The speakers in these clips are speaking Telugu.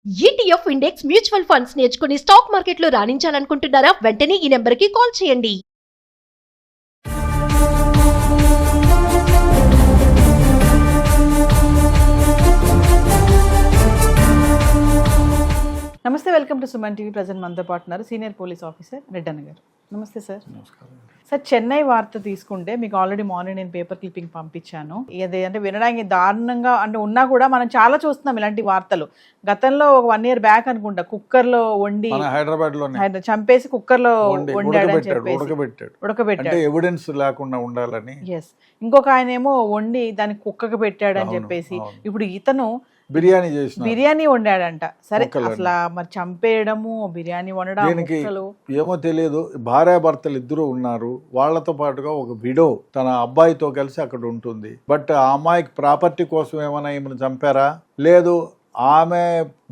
ఈటీఎఫ్ ఇండెక్స్ మ్యూచువల్ ఫండ్స్ నేర్చుకుని స్టాక్ మార్కెట్లో రాణించాలనుకుంటున్నారా? వెంటనే ఈ నెంబర్కి కాల్ చేయండి. నమస్తే, welcome to Suman TV. Present మనతో పాటు ఉన్నారు సీనియర్ పోలీస్ ఆఫీసర్ రెడ్డన్న గారు. నమస్తే సార్. నమస్కారం. సార్, చెన్నై వార్త తీసుకుంటే మీకు ఆల్రెడీ మార్నింగ్ నేను పేపర్ క్లిప్పింగ్ పంపించాను. ఇది అంటే వినడానికి దారుణంగా అంటే ఉన్నా కూడా మనం చాలా చూస్తున్నాం ఇలాంటి వార్తలు. గతంలో ఒక 1 year బ్యాక్ అనుకుంటా కుక్కర్లో వండి హైదరాబాద్ లో చంపేసి కుక్కర్లో వండాడని చెప్పేసి ఉడకబెట్టాడు, ఎవిడెన్స్ లేకుండా ఉండాలని. ఎస్. ఇంకొక ఆయన ఏమో వండి దాన్ని కుక్కకి పెట్టాడని చెప్పేసి ఇప్పుడు ఇతను బిర్యానీ వండాడంట. సరే, అసలు మరి చంపేయడము, బిర్యానీ వండడం ఏమో తెలియదు. భార్యాభర్తలు ఇద్దరు ఉన్నారు, వాళ్లతో పాటుగా ఒక విడో తన అబ్బాయితో కలిసి అక్కడ ఉంటుంది. బట్ ఆ అమ్మాయికి ప్రాపర్టీ కోసం ఏమైనా ఈమెను చంపారా? లేదు, ఆమె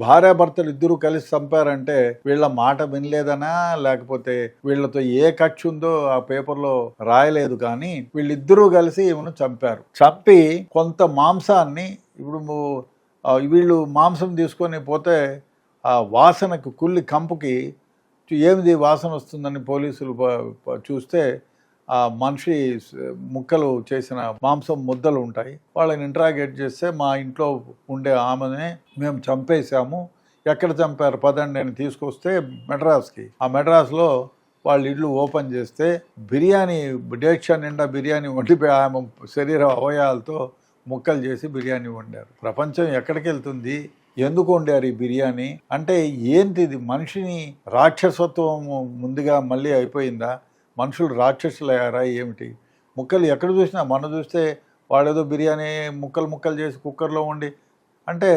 భార్యాభర్తలు ఇద్దరు కలిసి చంపారంటే వీళ్ళ మాట వినలేదనా, లేకపోతే వీళ్ళతో ఏ కక్ష ఉందో ఆ పేపర్లో రాయలేదు. కానీ వీళ్ళిద్దరూ కలిసి ఈమెను చంపారు. చంపి కొంత మాంసాన్ని, ఇప్పుడు వీళ్ళు మాంసం తీసుకొని పోతే ఆ వాసనకు, కుళ్ళి కంపుకి ఏమిది వాసన వస్తుందని పోలీసులు చూస్తే ఆ మనిషి ముక్కలు చేసిన మాంసం ముద్దలు ఉంటాయి. వాళ్ళని ఇంట్రాగేట్ చేస్తే మా ఇంట్లో ఉండే ఆమెనే మేము చంపేశాము, ఎక్కడ చంపారు పదండి అని తీసుకొస్తే మెడ్రాస్కి. ఆ మెడ్రాస్లో వాళ్ళ ఇల్లు ఓపెన్ చేస్తే బిర్యానీ, డేక్షా నిండా బిర్యానీ వండిపోయి ఆమె శరీర అవయవాలతో ముక్కలు చేసి బిర్యానీ వండారు. ప్రపంచం ఎక్కడికి వెళ్తుంది? ఎందుకు వండారు ఈ బిర్యానీ అంటే ఏంటిది? మనిషిని రాక్షసత్వం ముందుగా మళ్ళీ అయిపోయిందా? మనుషులు రాక్షసులు అయ్యారా ఏమిటి? ముక్కలు ఎక్కడ చూసినా, మనం చూస్తే వాడేదో బిర్యానీ ముక్కలు చేసి కుక్కర్లో వండి అంటే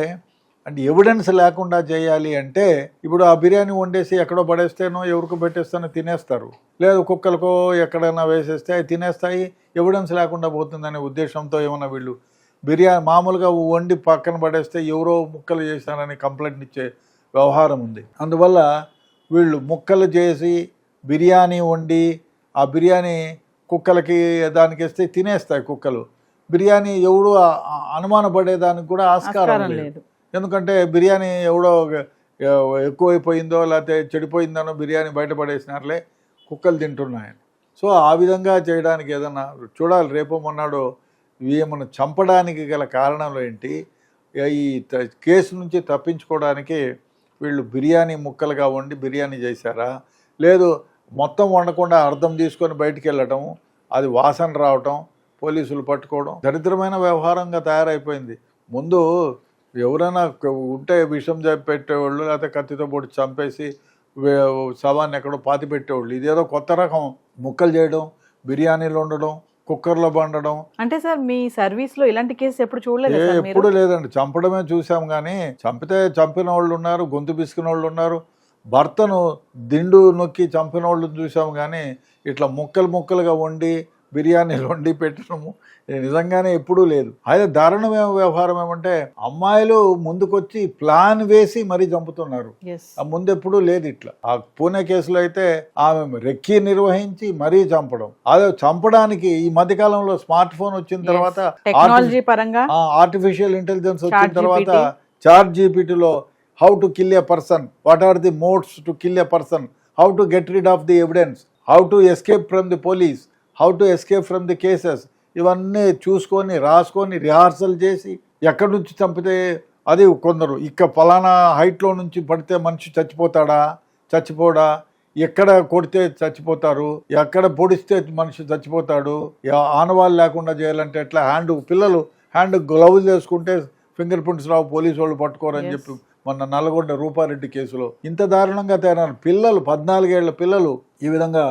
ఎవిడెన్స్ లేకుండా చేయాలి అంటే ఇప్పుడు ఆ బిర్యానీ వండేసి ఎక్కడో పడేస్తేనో ఎవరికో పెట్టేస్తానో తినేస్తారు, లేదు కుక్కలకో ఎక్కడైనా వేసేస్తే అవి తినేస్తాయి, ఎవిడెన్స్ లేకుండా పోతుందనే ఉద్దేశంతో ఏమన్నా వీళ్ళు బిర్యానీ మామూలుగా వండి పక్కన పడేస్తే ఎవరో ముక్కలు చేశారని కంప్లైంట్ ఇచ్చే వ్యవహారం ఉంది. అందువల్ల వీళ్ళు ముక్కలు చేసి బిర్యానీ వండి ఆ బిర్యానీ కుక్కలకి దానికి వేస్తే తినేస్తాయి కుక్కలు. బిర్యానీ ఎవడు అనుమానపడేదానికి కూడా ఆస్కారం లేదు. ఎందుకంటే బిర్యానీ ఎవడో ఎక్కువైపోయిందో లేకపోతే చెడిపోయిందనో బిర్యానీ బయటపడేసినారులే, కుక్కలు తింటున్నాయని. సో ఆ విధంగా చేయడానికి ఏదన్నా చూడాలి. రేపు మొన్నాడు ఏమన్నా చంపడానికి గల కారణాలు ఏంటి? ఈ కేసు నుంచి తప్పించుకోవడానికి వీళ్ళు బిర్యానీ ముక్కలుగా వండి బిర్యానీ చేశారా? లేదు మొత్తం వండకుండా అర్థం తీసుకొని బయటికి వెళ్ళటం, అది వాసన రావటం, పోలీసులు పట్టుకోవడం దరిద్రమైన వ్యవహారంగా తయారైపోయింది. ముందు ఎవరైనా ఉంటే విషం పెట్టేవాళ్ళు, లేకపోతే కత్తితో పొడి చంపేసి శవాన్ని ఎక్కడో పాతి పెట్టేవాళ్ళు. ఇదేదో కొత్త రకం, ముక్కలు చేయడం, బిర్యానీలు వండడం, కుక్కర్లో వండడం. అంటే సార్, మీ సర్వీస్లో ఇలాంటి కేసు ఎప్పుడు చూడలేదు? ఎప్పుడు లేదండి. చంపడమే చూసాం, కానీ చంపిన వాళ్ళు ఉన్నారు, గొంతు పిసికిన వాళ్ళు ఉన్నారు, భర్తను దిండు నొక్కి చంపిన వాళ్ళు చూసాము. కానీ ఇట్లా ముక్కలుగా వండి బిర్యానీలు వండి పెట్టడము నిజంగానే ఎప్పుడూ లేదు. అయితే దారుణమైన వ్యవహారం ఏమంటే అమ్మాయిలు ముందుకొచ్చి ప్లాన్ వేసి మరీ చంపుతున్నారు. ముందు ఎప్పుడూ లేదు ఇట్లా. ఆ పూణే కేసులో అయితే ఆమె రెక్కి నిర్వహించి మరీ చంపడం. అదే చంపడానికి ఈ మధ్యకాలంలో స్మార్ట్ ఫోన్ వచ్చిన తర్వాత, టెక్నాలజీ పరంగా ఆర్టిఫిషియల్ ఇంటెలిజెన్స్ వచ్చిన తర్వాత chat జీపీటీలో how to kill a person, what are the modes to kill a person, how to get rid of the evidence, how to escape from the police, how to escape from the cases, ఇవన్నీ చూసుకొని రాసుకొని రిహార్సల్ చేసి ఎక్కడి నుంచి చంపితే అది కొందరు ఫలానా హైట్లో నుంచి పడితే మనిషి చచ్చిపోడా, ఎక్కడ కొడితే చచ్చిపోతారు, ఎక్కడ పొడిస్తే మనిషి చచ్చిపోతాడు, ఆనవాళ్ళు లేకుండా చేయాలంటే ఎట్లా, పిల్లలు హ్యాండ్ గ్లౌజ్ వేసుకుంటే ఫింగర్ ప్రింట్స్ రావు, పోలీసు వాళ్ళు పట్టుకోరని చెప్పి మొన్న నల్గొండ రూపారెడ్డి కేసులో ఇంత దారుణంగా తయారు పిల్లలు, 14 ఏళ్ల పిల్లలు ఈ విధంగా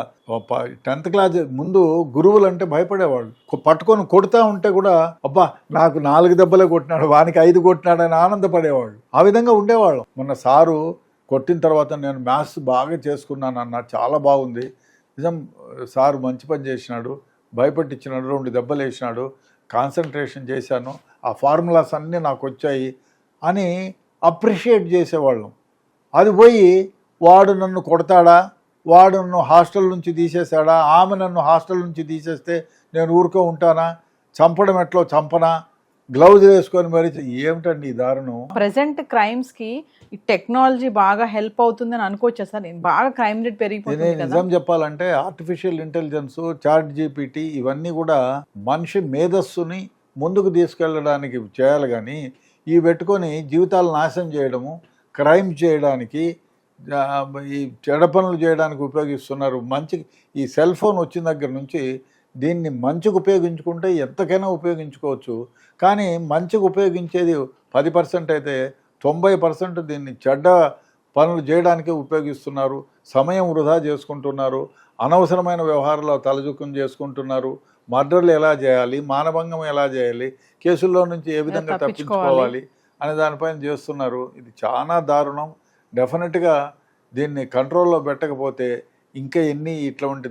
10th క్లాస్ ముందు గురువులు అంటే భయపడేవాళ్ళు. పట్టుకొని కొడుతూ ఉంటే కూడా అబ్బా నాకు 4 దెబ్బలే కొట్టినాడు, వానికి 5 కొట్టినాడని ఆనందపడేవాళ్ళు. ఆ విధంగా ఉండేవాళ్ళు. మొన్న సారు కొట్టిన తర్వాత నేను మ్యాథ్స్ బాగా చేసుకున్నాను అన్న, చాలా బాగుంది, నిజం సారు మంచి పని చేసినాడు, భయపెట్టించినాడు, 2 దెబ్బలు వేసినాడు, కాన్సన్ట్రేషన్ చేశాను, ఆ ఫార్ములాస్ అన్నీ నాకు వచ్చాయి అని అప్రిషియేట్ చేసేవాళ్ళం. అది పోయి వాడు నన్ను కొడతాడా, వాడు నన్ను హాస్టల్ నుంచి తీసేశాడా, ఆమె నన్ను హాస్టల్ నుంచి తీసేస్తే నేను ఊరుకో ఉంటానా, చంపడం ఎట్లో చంపనా, గ్లౌజ్ వేసుకొని మరి ఏమిటండి ఈ దారుణం. ప్రెసెంట్ క్రైమ్స్ కి ఈ టెక్నాలజీ బాగా హెల్ప్ అవుతుందని అనుకోవచ్చా సార్? నేను బాగా క్రైమ్ రేట్ నేనే పెరిగిపోతుంది కదా. నిజం చెప్పాలంటే ఆర్టిఫిషియల్ ఇంటెలిజెన్స్, చాట్ జీపీటీ ఇవన్నీ కూడా మనిషి మేధస్సుని ముందుకు తీసుకెళ్ళడానికి చేయాలి, కానీ ఇవి పెట్టుకొని జీవితాలు నాశనం చేయడము, క్రైమ్ చేయడానికి, ఈ చెడ పనులు చేయడానికి ఉపయోగిస్తున్నారు. మంచి ఈ సెల్ ఫోన్ వచ్చిన దగ్గర నుంచి దీన్ని మంచిగా ఉపయోగించుకుంటే ఎంతకైనా ఉపయోగించుకోవచ్చు, కానీ మంచిగా ఉపయోగించేది 10% అయితే 90% దీన్ని చెడ్డ పనులు చేయడానికే ఉపయోగిస్తున్నారు. సమయం వృధా చేసుకుంటున్నారు, అనవసరమైన వ్యవహారాల్లో తలజుక్కం చేసుకుంటున్నారు. మర్డర్లు ఎలా చేయాలి, మానభంగం ఎలా చేయాలి, కేసుల్లో నుంచి ఏ విధంగా తప్పించుకోవాలి అనే దానిపైన చేస్తున్నారు. ఇది చాలా దారుణం. డెఫినెట్గా దీన్ని కంట్రోల్లో పెట్టకపోతే ఇంకా ఎన్ని ఇట్లాంటి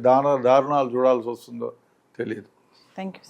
దారుణాలు చూడాల్సి వస్తుందో తెలియదు. Thank you.